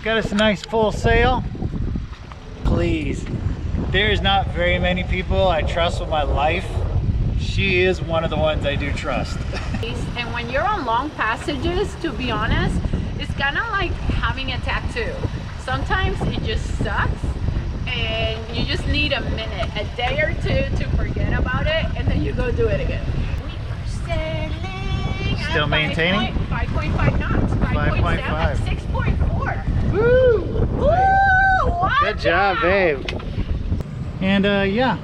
Got us a nice full sail. Please, there's not very many people I trust with my life. She is one of the ones I do trust. And when you're on long passages, to be honest, it's kind of like having a tattoo. Sometimes it just sucks and you just need a minute, a day or two to forget about it, and then you go do it again. We are sailing. Still maintaining? 5.5 knots, 5.7, 6.4. Woo! Woo! Good job, babe. And yeah.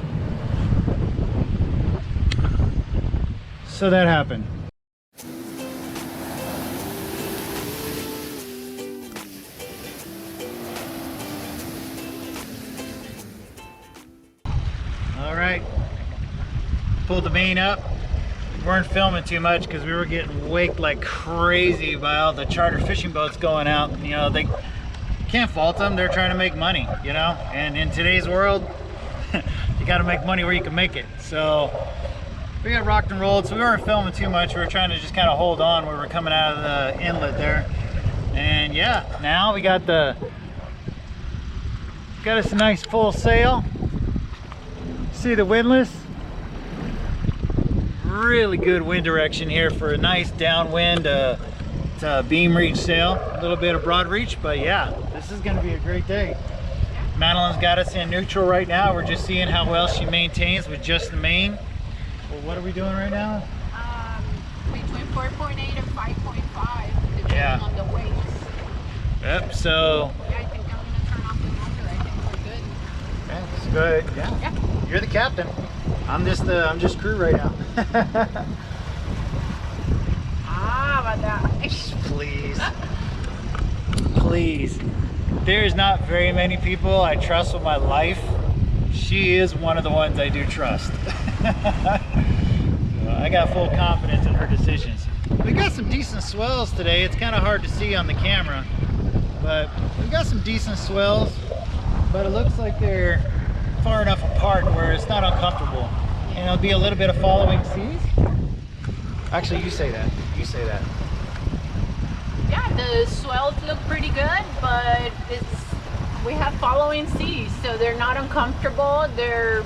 So that happened. All right, pulled the main up. Weren't filming too much because we were getting waked like crazy by all the charter fishing boats going out. You know, they can't fault them. They're trying to make money, you know, and in today's world, you got to make money where you can make it. So we got rocked and rolled, so we weren't filming too much. We were trying to just kind of hold on where we're coming out of the inlet there. And yeah, now we got us a nice full sail. See the windlass? Really good wind direction here for a nice downwind beam reach sail. A little bit of broad reach, but yeah, this is gonna be a great day. Madeline's got us in neutral right now. We're just seeing how well she maintains with just the main. Well, what are we doing right now? Between 4.8 and 5.5, depending on the waves. Yep, so. Yeah, I think I'm gonna turn off the motor. I think we're good. Okay, that's good. Yeah. You're the captain. I'm just crew right now. But that. Please. Please. There's not very many people I trust with my life. She is one of the ones I do trust. So I got full confidence in her decisions. We got some decent swells today. It's kind of hard to see on the camera, but we got some decent swells, but it looks like they're far enough apart where it's not uncomfortable. And it'll be a little bit of following seas. Actually, you say that. You say that. Yeah, the swells look pretty good, but we have following seas, so they're not uncomfortable. They're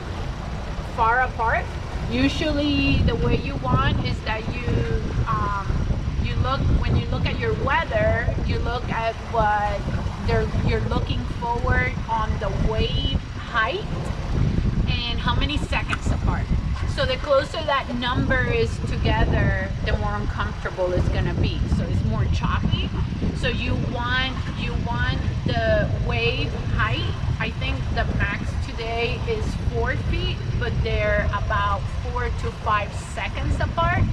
far apart. Usually, the way you want is that when you look at your weather, you look at what you're looking forward on the wave height and how many seconds apart. So the closer that number is together, the more uncomfortable it's gonna be. So it's more choppy. So you want the wave height. I think the max today is 4 feet, but they're about 4 to 5 seconds apart.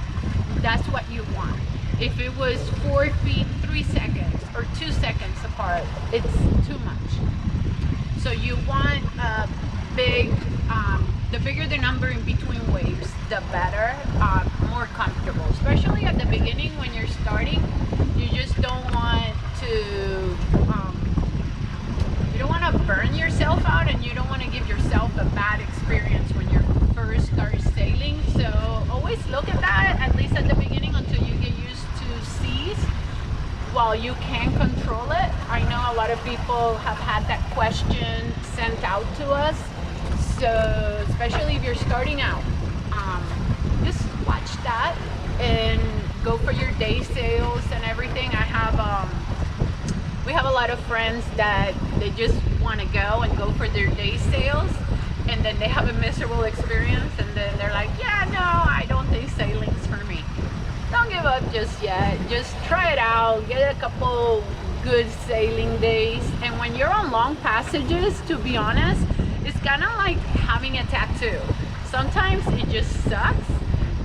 That's what you want. If it was 4 feet, 3 seconds, or 2 seconds apart, it's too much. So you want a big, the bigger the number in between waves, the better, more comfortable. Especially at the beginning when you're starting, you just don't want to, you don't want to burn yourself out, and you don't want to give yourself a bad experience when you first start sailing. So always look at that, at least at the beginning, until you get used to seas, while you can control it. I know a lot of people have had that question sent out to us. So especially if you're starting out, just watch that and go for your day sails and everything. We have a lot of friends that they just want to go for their day sails, and then they have a miserable experience, and then they're like, yeah, no, I don't think sailing's for me. Don't give up just yet. Just try it out, get a couple good sailing days. And when you're on long passages, to be honest, it's kind of like having a tattoo. Sometimes it just sucks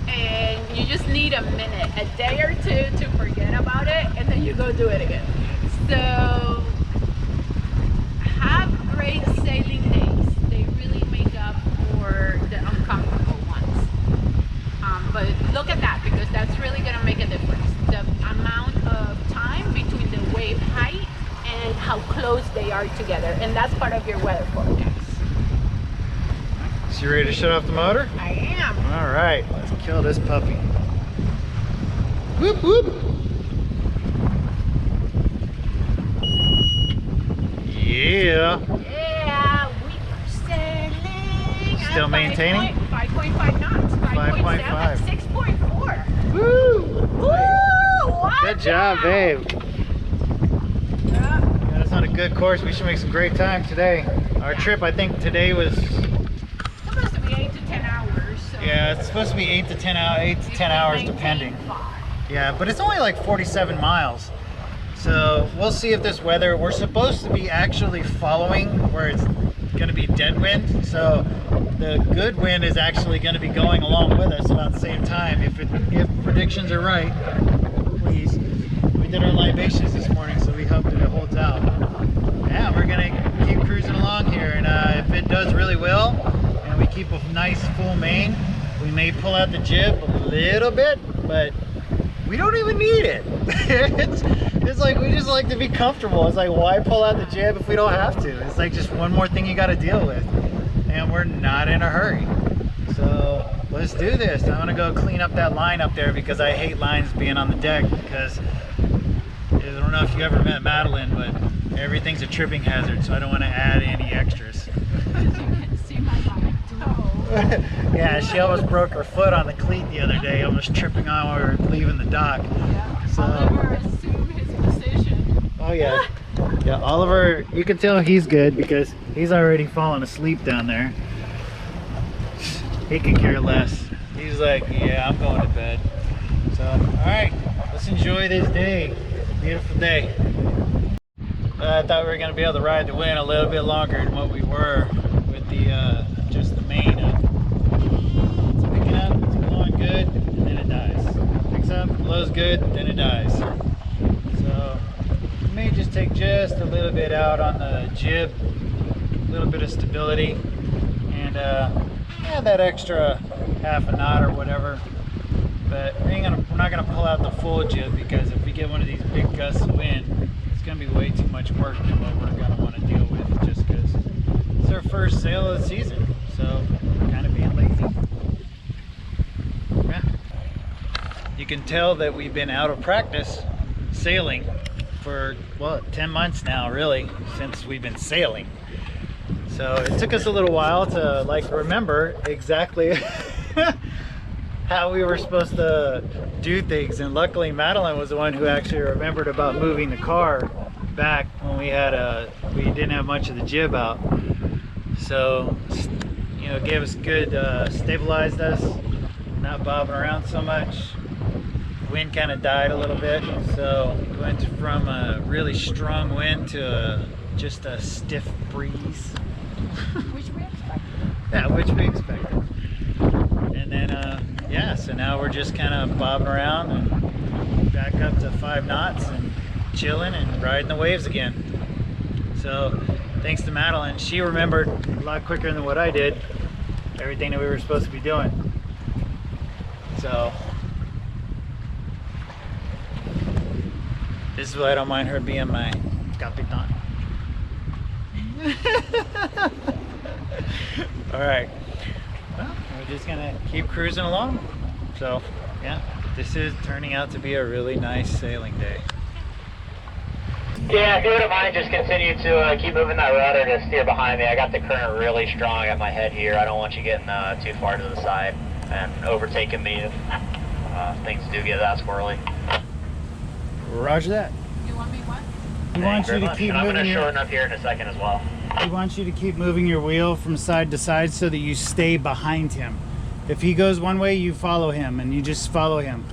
and you just need a minute, a day or two to forget about it, and then you go do it again. So have great sailing days. They really make up for the uncomfortable ones. But look at that, because that's really going to make a difference. The amount of time between the wave height and how close they are together. And that's part of your weather forecast. So you ready to shut off the motor? I am. All right, let's kill this puppy. Whoop, whoop. Yeah. Yeah, we are sailing. Still maintaining? 5.5 knots. 5.5. 6.4. Woo! Woo! What? Good job, babe. Yeah. Got us on a good course. We should make some great time today. Our trip, I think today was... Supposed to be 8 to 10 hours. So Yeah, it's supposed to be 8 to 10 hours depending. Yeah, but it's only like 47 miles. So we'll see if this weather, we're supposed to be actually following where it's going to be dead wind. So the good wind is actually going to be going along with us about the same time. If predictions are right, please. We did our libations this morning, so we hope that it holds out. Yeah, we're going to keep cruising along here. And if it does really well, and we keep a nice full main, we may pull out the jib a little bit, but we don't even need it. It's like we just like to be comfortable. It's like, why pull out the jib if we don't have to? It's like just one more thing you got to deal with, and we're not in a hurry. So let's do this. I'm gonna go clean up that line up there because I hate lines being on the deck, because I don't know if you ever met Madeline, but everything's a tripping hazard, so I don't want to add any extras. You can see my line toe. Yeah, she almost broke her foot on the cleat the other day, almost tripping on while we were leaving the dock. Yeah. So, Oliver assumed his position. oh yeah. Yeah, Oliver, you can tell he's good because he's already fallen asleep down there. He could care less. He's like, yeah, I'm going to bed. So, alright, let's enjoy this day. Beautiful day. I thought we were going to be able to ride the wind a little bit longer than what we were with the just the main up. It's picking up, it's blowing good, and then it dies. Picks up, blows good, then it dies. So we may just take just a little bit out on the jib, a little bit of stability, and add that extra half a knot or whatever. But we're not gonna pull out the full jib, because if we get one of these big gusts of wind, it's gonna be way too much work than what we're gonna want to deal with, just because it's our first sail of the season. So we're kind of being lazy. Yeah. You can tell that we've been out of practice sailing for, well, 10 months now, really, since we've been sailing. So it took us a little while to like remember exactly how we were supposed to do things, and luckily Madeline was the one who actually remembered about moving the car back when we didn't have much of the jib out. So, you know, gave us good, stabilized us, not bobbing around so much. Wind kind of died a little bit, so we went from a really strong wind to just a stiff breeze. Which we expected. Yeah, which we expected. And then, yeah, so now we're just kind of bobbing around and back up to 5 knots and chilling and riding the waves again. So thanks to Madeline, she remembered a lot quicker than what I did everything that we were supposed to be doing. So this is why I don't mind her being my capitan. All right, well, we're just gonna keep cruising along. So yeah, this is turning out to be a really nice sailing day. Yeah, if you wouldn't mind, just continue to keep moving that rudder to steer behind me. I got the current really strong at my head here. I don't want you getting too far to the side and overtaking me if things do get that squirrely. Roger that. You want me what? He wants you to keep and I'm going moving to your... shorten up here in a second as well. He wants you to keep moving your wheel from side to side so that you stay behind him. If he goes one way, you follow him, and you just follow him.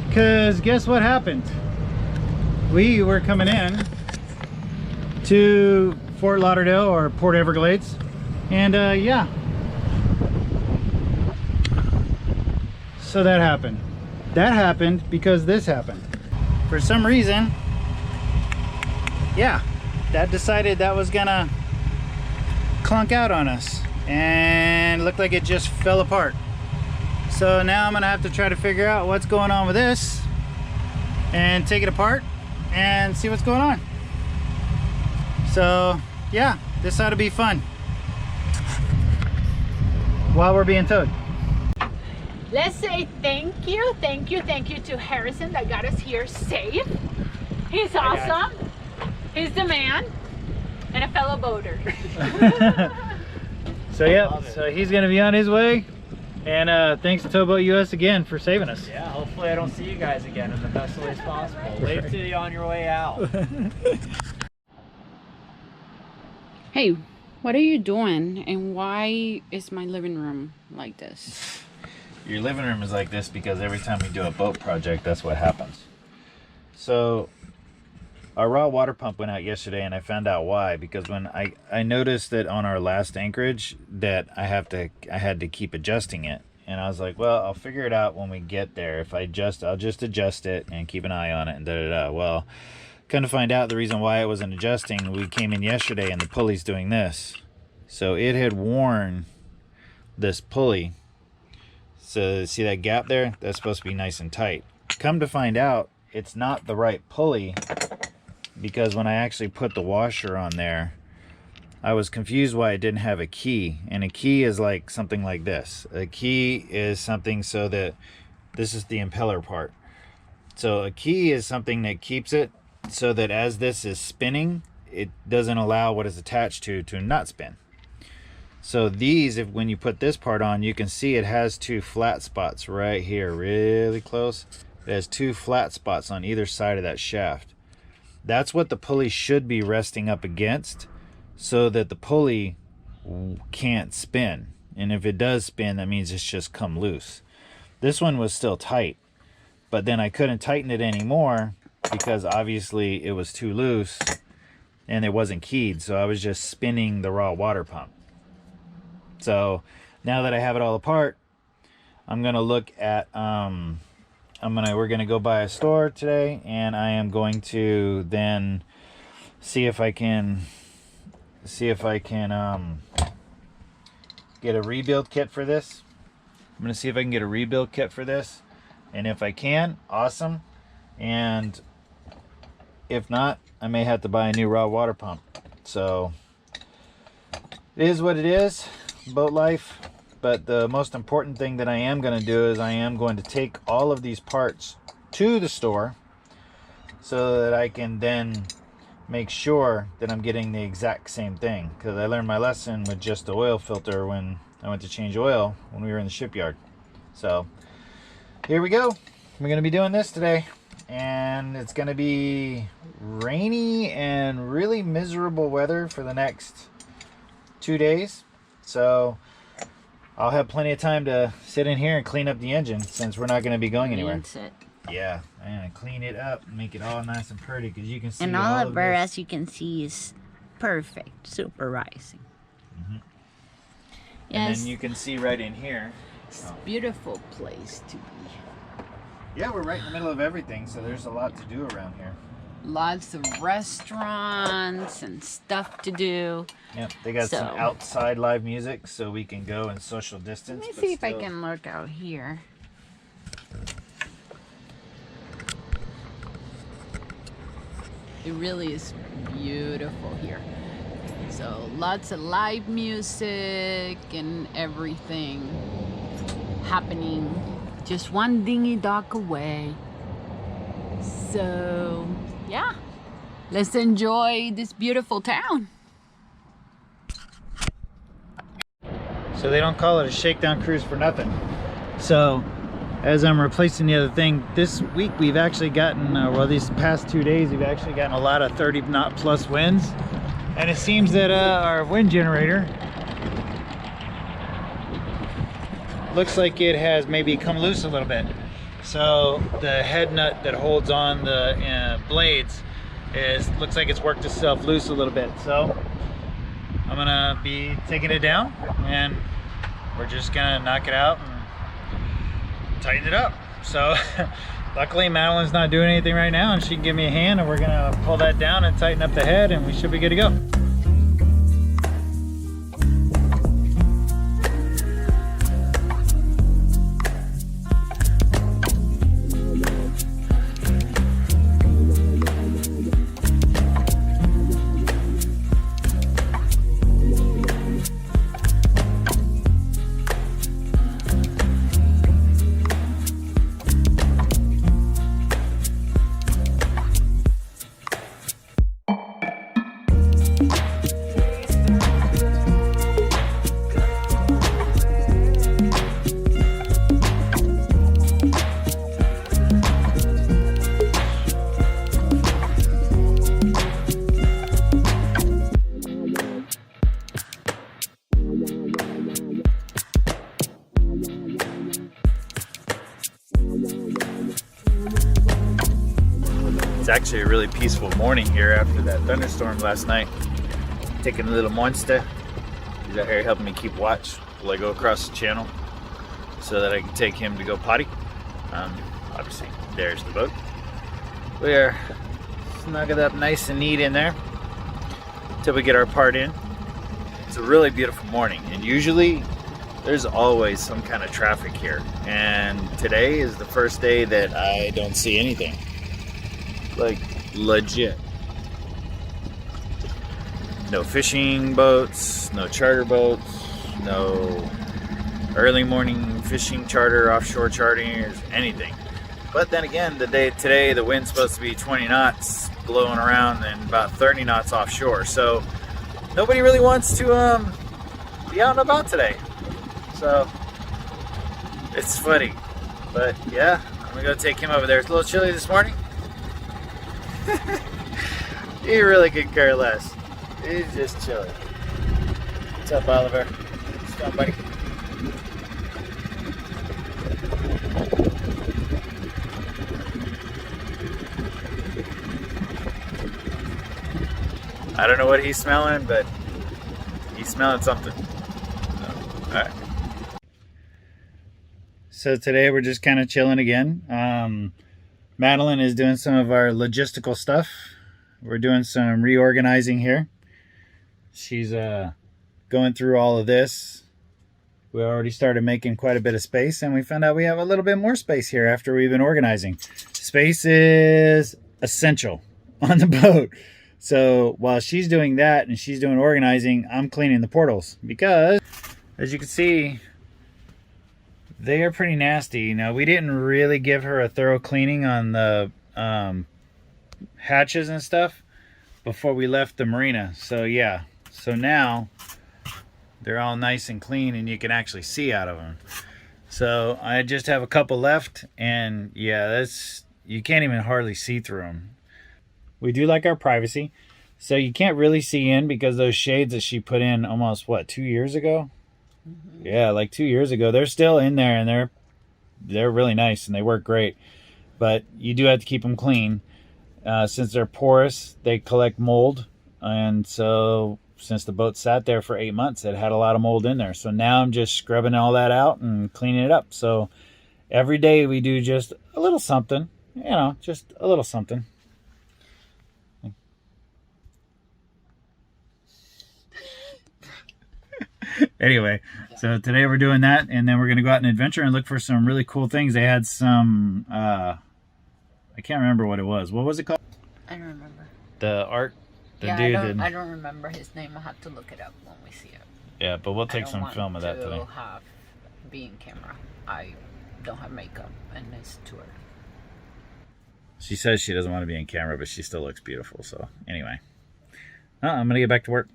Because guess what happened? We were coming in to Fort Lauderdale, or Port Everglades, and yeah. So that happened. That happened because this happened. For some reason, yeah, that decided that was gonna clunk out on us, and looked like it just fell apart. So now I'm gonna have to try to figure out what's going on with this and take it apart and see what's going on. So yeah, this ought to be fun while we're being towed. Let's say thank you to Harrison that got us here safe. He's awesome. He's the man and a fellow boater. So yeah, so he's gonna be on his way. And thanks to Towboat US again for saving us. Yeah, hopefully I don't see you guys again in the best ways possible. Wave to you on your way out. Hey, what are you doing and why is my living room like this? Your living room is like this because every time we do a boat project, that's what happens. So our raw water pump went out yesterday and I found out why, because when I noticed that on our last anchorage that I had to keep adjusting it, and I was like, well, I'll figure it out when we get there. If I'll just adjust it and keep an eye on it and da-da-da. Well, come to find out the reason why it wasn't adjusting, we came in yesterday and the pulley's doing this. So it had worn this pulley. So see that gap there? That's supposed to be nice and tight. Come to find out, it's not the right pulley, because when I actually put the washer on there, I was confused why it didn't have a key. And a key is like something like this. A key is something so that this is the impeller part. So a key is something that keeps it so that as this is spinning, it doesn't allow what is attached to not spin. So these, when you put this part on, you can see it has two flat spots right here, really close. It has two flat spots on either side of that shaft. That's what the pulley should be resting up against, so that the pulley can't spin. And if it does spin, that means it's just come loose. This one was still tight, but then I couldn't tighten it anymore because obviously it was too loose and it wasn't keyed. So I was just spinning the raw water pump. So now that I have it all apart, I'm gonna look at we're gonna go by a store today, and I am going to then see if I can get a rebuild kit for this. I'm gonna see if I can get a rebuild kit for this, and if I can, awesome. And if not, I may have to buy a new raw water pump. So it is what it is, boat life. But the most important thing that I am going to do is I am going to take all of these parts to the store so that I can then make sure that I'm getting the exact same thing. Because I learned my lesson with just the oil filter when I went to change oil when we were in the shipyard. So here we go. We're going to be doing this today. And it's going to be rainy and really miserable weather for the next 2 days. So I'll have plenty of time to sit in here and clean up the engine since we're not going to be going anywhere. Yeah, I'm going to clean it up and make it all nice and pretty, because you can see and all of her, as you can see, is perfect, super rising. Mm-hmm. Yes. And then you can see right in here. It's a beautiful place to be. Yeah, we're right in the middle of everything, so there's a lot to do around here. Lots of restaurants and stuff to do. Yep, they got some outside live music so we can go and social distance. Let me see if I can look out here. It really is beautiful here. So lots of live music and everything happening just one dinghy dock away. So yeah, let's enjoy this beautiful town. So they don't call it a shakedown cruise for nothing. So as I'm replacing the other thing, this week we've actually gotten, well, these past 2 days, we've actually gotten a lot of 30 knot plus winds. And it seems that our wind generator looks like it has maybe come loose a little bit. So the head nut that holds on the blades looks like it's worked itself loose a little bit. So I'm gonna be taking it down and we're just gonna knock it out and tighten it up. So luckily Madeline's not doing anything right now and she can give me a hand, and we're gonna pull that down and tighten up the head, and we should be good to go. actually a really peaceful morning here after that thunderstorm last night. Taking a little monster. He's out here helping me keep watch while I go across the channel so that I can take him to go potty. Obviously, there's the boat. We are snuggled up nice and neat in there until we get our part in. It's a really beautiful morning, and usually there's always some kind of traffic here, and today is the first day that I don't see anything. Like, legit. No fishing boats, no charter boats, no early morning fishing charter, offshore charting, or anything. But then again, today the wind's supposed to be 20 knots blowing around and about 30 knots offshore. So nobody really wants to be out and about today. So it's funny. But yeah, I'm gonna go take him over there. It's a little chilly this morning. He really could care less. He's just chilling. What's up, Oliver? What's going on, buddy? I don't know what he's smelling, but he's smelling something. So, all right. So today we're just kind of chilling again. Madeline is doing some of our logistical stuff. We're doing some reorganizing here. She's going through all of this. We already started making quite a bit of space, and we found out we have a little bit more space here after we've been organizing. Space is essential on the boat. So while she's doing that and she's doing organizing, I'm cleaning the portals because, as you can see, they are pretty nasty. Now, we didn't really give her a thorough cleaning on the hatches and stuff before we left the marina. So yeah, so now they're all nice and clean and you can actually see out of them. So I just have a couple left, and yeah, you can't even hardly see through them. We do like our privacy, so you can't really see in because those shades that she put in almost, what, 2 years ago? Mm-hmm. Yeah, like 2 years ago. They're still in there, and they're really nice and they work great. But you do have to keep them clean. Since they're porous, they collect mold, and so since the boat sat there for 8 months, it had a lot of mold in there. So now I'm just scrubbing all that out and cleaning it up. So every day we do just a little something, just a little something. Anyway, so today we're doing that, and then we're going to go out and adventure and look for some really cool things. They had some, I can't remember what it was. What was it called? I don't remember. The art? I don't remember his name. I'll have to look it up when we see it. Yeah, but we'll take some film of that today. I don't want to be in camera. I don't have makeup, and it's too early. She says she doesn't want to be in camera, but she still looks beautiful. So anyway, I'm going to get back to work.